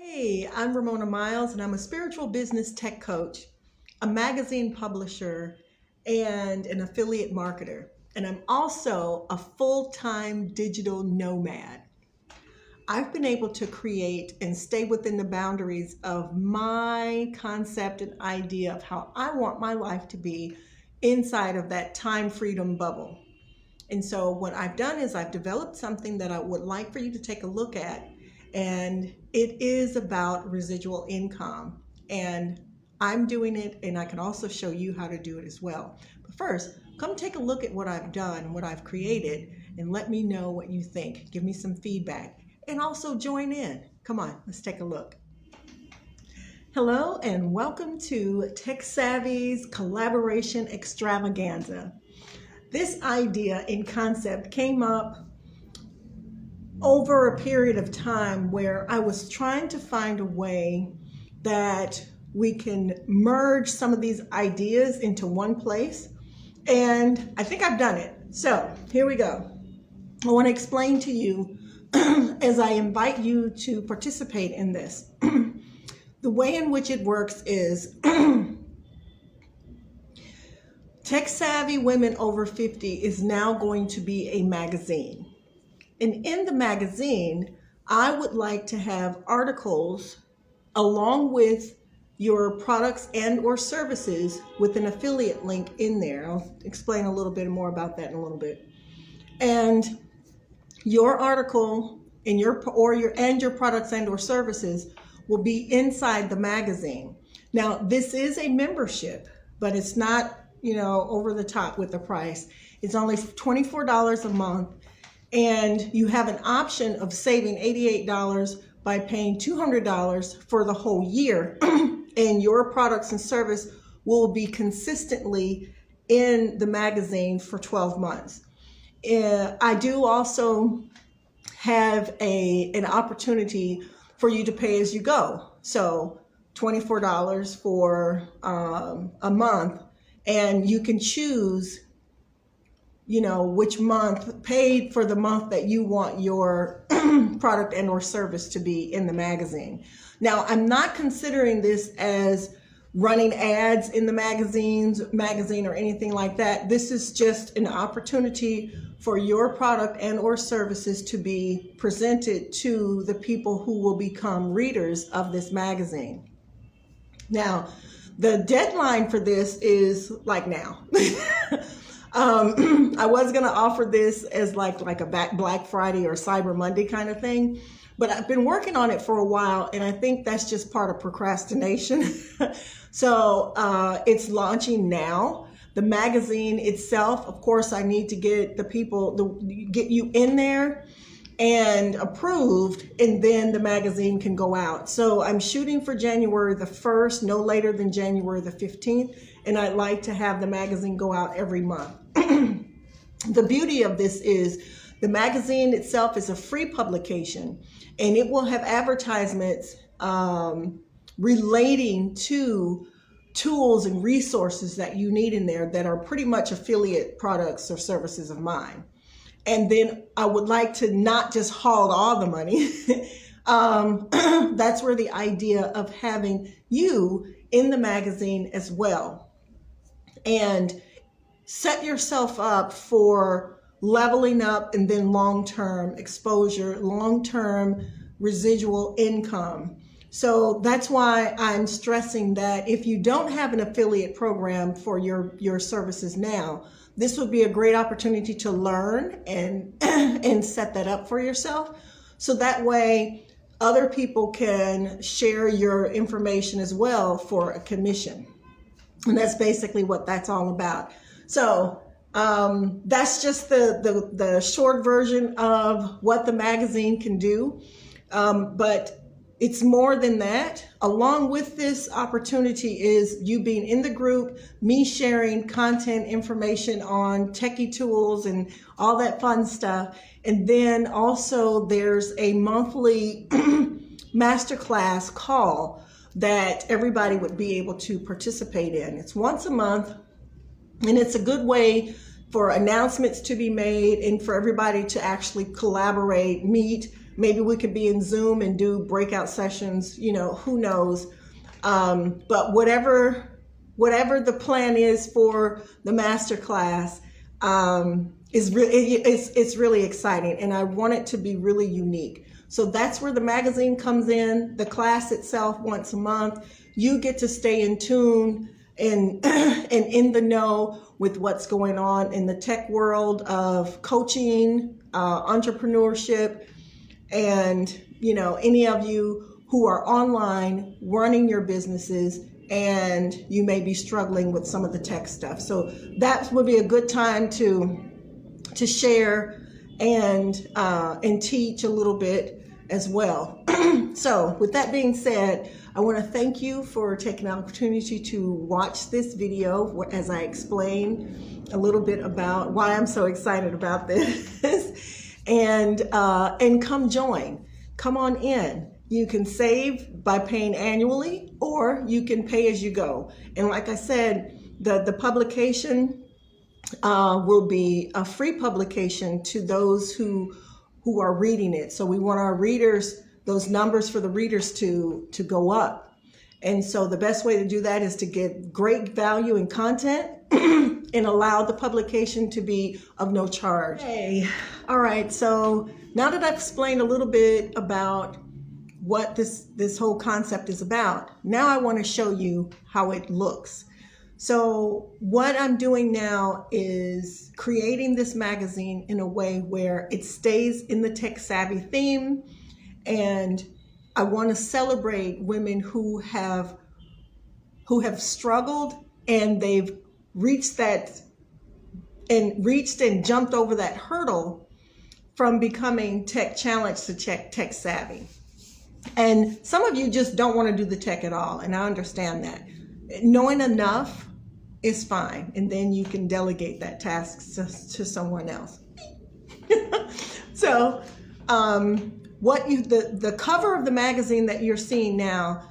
Hey, I'm Ramona Miles, and I'm a spiritual business tech coach, a magazine publisher, and an affiliate marketer. And I'm also a full-time digital nomad. I've been able to create and stay within the boundaries of my concept and idea of how I want my life to be inside of that time freedom bubble. And so what I've done is I've developed something that I would like for you to take a look at. And it is about residual income. And I'm doing it, and I can also show you how to do it as well. But first, come take a look at what I've done, what I've created, and let me know what you think. Give me some feedback. And also join in. Come on, let's take a look. Hello, and welcome to Tech Savvy's Collaboration Extravaganza. This idea and concept came up over a period of time where I was trying to find a way that we can merge some of these ideas into one place. And I think I've done it. So here we go. I want to explain to you as I invite you to participate in this. The way in which it works is Tech Savvy Women Over 50 is now going to be a magazine. And in the magazine, I would like to have articles along with your products and or services with an affiliate link in there. I'll explain a little bit more about that in a little bit. And your article and your products and or services will be inside the magazine. Now, this is a membership, but it's not over the top with the price. It's only $24 a month, and you have an option of saving $88 by paying $200 for the whole year, and your products and service will be consistently in the magazine for 12 months. I do also have an opportunity for you to pay as you go. So $24 for a month. And you can choose, which month, paid for the month that you want your product and or service to be in the magazine. Now, I'm not considering this as running ads in the magazine or anything like that. This is just an opportunity for your product and or services to be presented to the people who will become readers of this magazine. Now, the deadline for this is like now. I was going to offer this as like a Black Friday or Cyber Monday kind of thing, but I've been working on it for a while, and I think that's just part of procrastination. So it's launching now. The magazine itself, of course, I need to get get you in there and approved, and then the magazine can go out. So I'm shooting for January the 1st, no later than January the 15th, and I'd like to have the magazine go out every month. The beauty of this is the magazine itself is a free publication, and it will have advertisements relating to tools and resources that you need in there that are pretty much affiliate products or services of mine. And then I would like to not just haul all the money. That's where the idea of having you in the magazine as well. And set yourself up for leveling up and then long-term exposure, long-term residual income. So that's why I'm stressing that if you don't have an affiliate program for your services now, this would be a great opportunity to learn and set that up for yourself. So that way other people can share your information as well for a commission. And that's basically what that's all about. So that's just the short version of what the magazine can do. But it's more than that. Along with this opportunity is you being in the group, me sharing content information on techie tools and all that fun stuff. And then also there's a monthly masterclass call that everybody would be able to participate in. It's once a month, and it's a good way for announcements to be made and for everybody to actually collaborate, meet. Maybe we could be in Zoom and do breakout sessions, who knows. But whatever the plan is for the masterclass, it's really exciting, and I want it to be really unique. So that's where the magazine comes in. The class itself once a month. You get to stay in tune and in the know with what's going on in the tech world of coaching, entrepreneurship, and any of you who are online running your businesses and you may be struggling with some of the tech stuff. So that would be a good time to share and teach a little bit as well. So with that being said, I want to thank you for taking the opportunity to watch this video as I explain a little bit about why I'm so excited about this. and come join. Come on in. You can save by paying annually, or you can pay as you go. And like I said, the publication will be a free publication to those who are reading it. So we want our readers, those numbers for the readers to go up. And so the best way to do that is to get great value and content and allow the publication to be of no charge. Okay. All right. So now that I've explained a little bit about what this whole concept is about, now I want to show you how it looks. So what I'm doing now is creating this magazine in a way where it stays in the tech savvy theme, and I want to celebrate women who have struggled and they've reached and jumped over that hurdle from becoming tech challenged to tech savvy. And some of you just don't want to do the tech at all, and I understand that. Knowing enough is fine, and then you can delegate that task to someone else. So the cover of the magazine that you're seeing now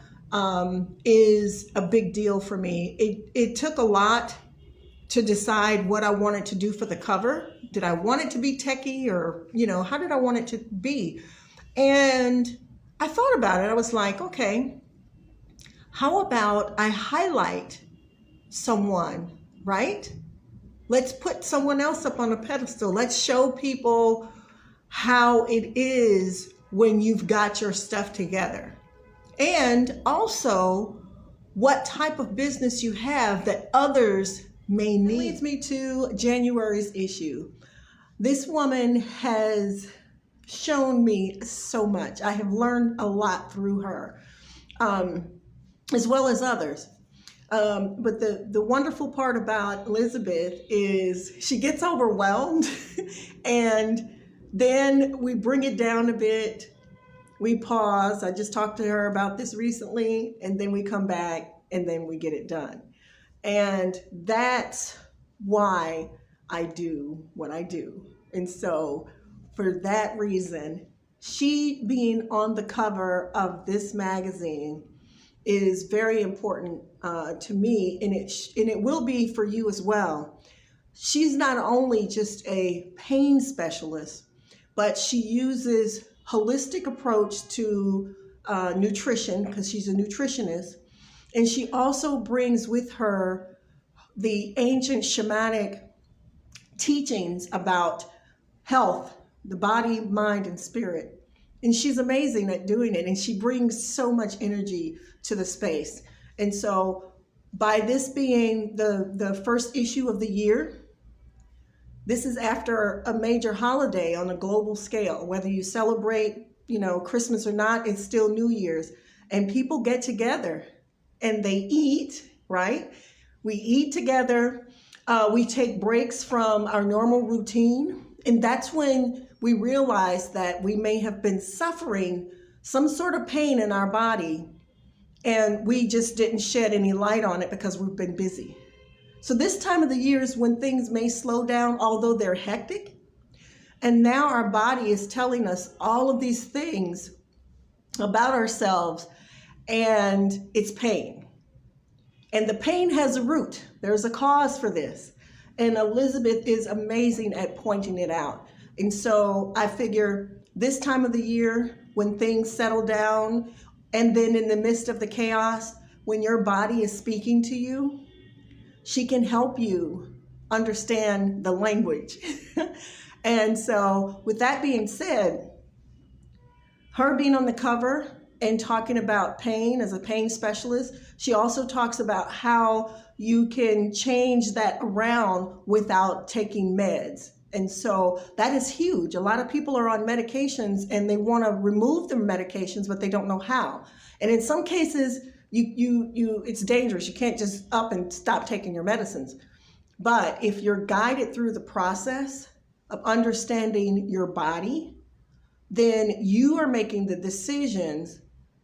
is a big deal for me. It took a lot to decide what I wanted to do for the cover. Did I want it to be techie, or how did I want it to be? And I thought about it. I was like, okay, how about I highlight someone, right? Let's put someone else up on a pedestal. Let's show people how it is when you've got your stuff together. And also what type of business you have that others may need. That leads me to January's issue. This woman has shown me so much. I have learned a lot through her, as well as others. But the wonderful part about Elizabeth is she gets overwhelmed and then we bring it down a bit. We pause. I just talked to her about this recently, and then we come back and then we get it done. And that's why I do what I do. And so for that reason, she being on the cover of this magazine is very important to me, and it will be for you as well. She's not only just a pain specialist, but she uses holistic approach to nutrition, because she's a nutritionist, and she also brings with her the ancient shamanic teachings about health, the body, mind, and spirit. And she's amazing at doing it, and she brings so much energy to the space. And so by this being the first issue of the year, this is after a major holiday on a global scale. Whether you celebrate, Christmas or not, it's still New Year's. And people get together and they eat, right? We eat together. We take breaks from our normal routine. And that's when we realize that we may have been suffering some sort of pain in our body, and we just didn't shed any light on it because we've been busy. So this time of the year is when things may slow down, although they're hectic. And now our body is telling us all of these things about ourselves, and it's pain. And the pain has a root. There's a cause for this. And Elizabeth is amazing at pointing it out. And so I figure this time of the year, when things settle down, and then in the midst of the chaos, when your body is speaking to you, she can help you understand the language. And so, with that being said, her being on the cover and talking about pain as a pain specialist, she also talks about how you can change that around without taking meds. And so that is huge. A lot of people are on medications and they want to remove their medications, but they don't know how. And in some cases, it's dangerous. You can't just up and stop taking your medicines. But if you're guided through the process of understanding your body, then you are making the decisions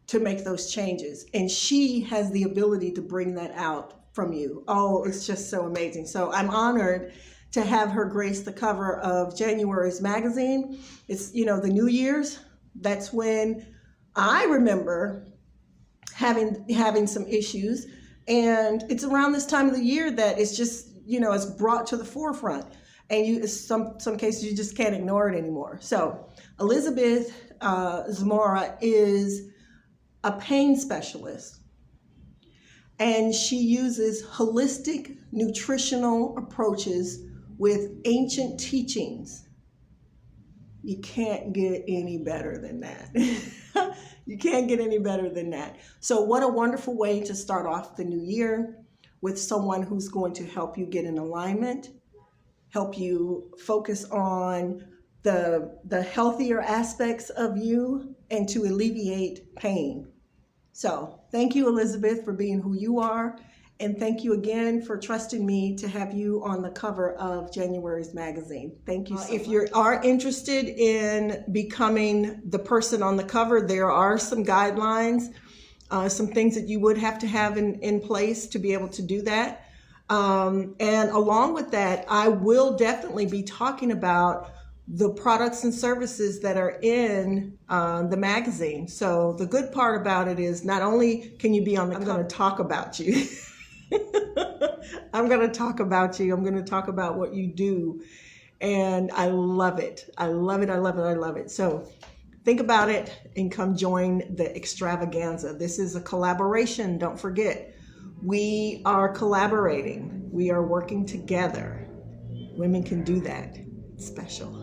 to make those changes. And she has the ability to bring that out from you. Oh, it's just so amazing. So I'm honored to have her grace the cover of January's magazine. It's, the New Year's. That's when I remember having some issues. And it's around this time of the year that it's just, it's brought to the forefront. And some cases you just can't ignore it anymore. So Elizabeth Zamora is a pain specialist, and she uses holistic nutritional approaches with ancient teachings. You can't get any better than that. You can't get any better than that. So what a wonderful way to start off the new year with someone who's going to help you get in alignment, help you focus on the healthier aspects of you, and to alleviate pain. So thank you, Elizabeth, for being who you are. And thank you again for trusting me to have you on the cover of January's magazine. Thank you so much. If you are interested in becoming the person on the cover, there are some guidelines, some things that you would have to have in place to be able to do that. And along with that, I will definitely be talking about the products and services that are in the magazine. So the good part about it is not only can you be on the cover, I'm going to talk about you. I'm going to talk about you. I'm going to talk about what you do. And I love it. I love it. I love it. I love it. So think about it and come join the Extravaganza. This is a collaboration. Don't forget, we are collaborating. We are working together. Women can do that. It's special.